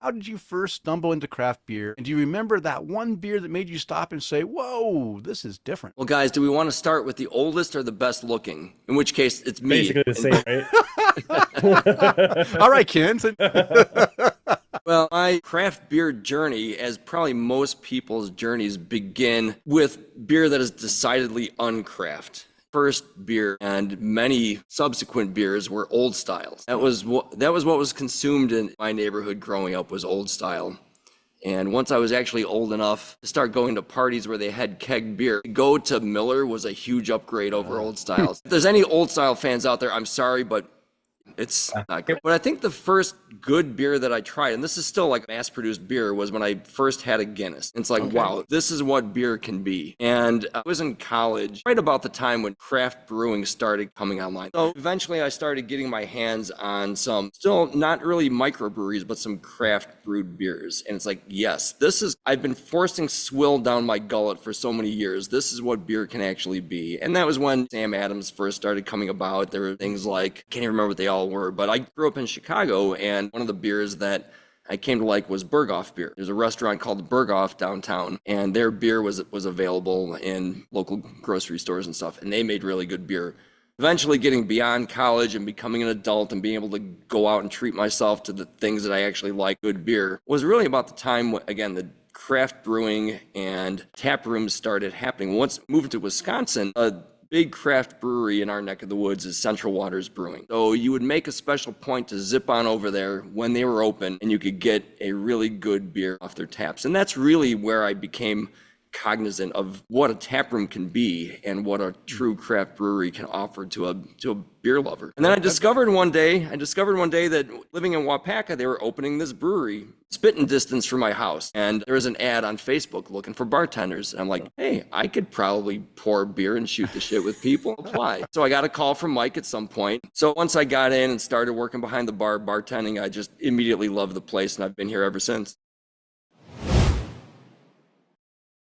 How did you first stumble into craft beer? And do you remember that one beer that made you stop and say, whoa, this is different? Well, guys, do we want to start with the oldest or the best looking? In which case, it's me. Basically the same, right? All right, Ken. Well, my craft beer journey, as probably most people's journeys, begin with beer that is decidedly uncraft. First beer and many subsequent beers were old styles. That was what was consumed in my neighborhood growing up, was old style. And once I was actually old enough to start going to parties where they had keg beer, to go to Miller was a huge upgrade over old styles. If there's any old style fans out there, I'm sorry, but it's not good. But I think the first good beer that I tried, and this is still like mass-produced beer, was when I first had a Guinness. It's like, wow, this is what beer can be. And I was in college right about the time when craft brewing started coming online. So eventually I started getting my hands on some, still not really microbreweries, but some craft brewed beers. And it's like, yes, I've been forcing Swill down my gullet for so many years. This is what beer can actually be. And that was when Sam Adams first started coming about. There were things like, I can't even remember what they all were, but I grew up in Chicago, and one of the beers that I came to like was Berghoff beer. There's a restaurant called Berghoff downtown, and their beer was available in local grocery stores and stuff, and they made really good beer. Eventually getting beyond college and becoming an adult and being able to go out and treat myself to the things that I actually like, good beer, was really about the time, again, the craft brewing and taprooms started happening. Once I moved to Wisconsin, a big craft brewery in our neck of the woods is Central Waters Brewing. So you would make a special point to zip on over there when they were open, and you could get a really good beer off their taps. And that's really where I became cognizant of what a taproom can be and what a true craft brewery can offer to a beer lover. And then I discovered one day that living in Wapaka, they were opening this brewery spitting distance from my house. And there was an ad on Facebook looking for bartenders. And I'm like, hey, I could probably pour beer and shoot the shit with people. Apply. So I got a call from Mike at some point. So once I got in and started working behind the bar, bartending, I just immediately loved the place, and I've been here ever since.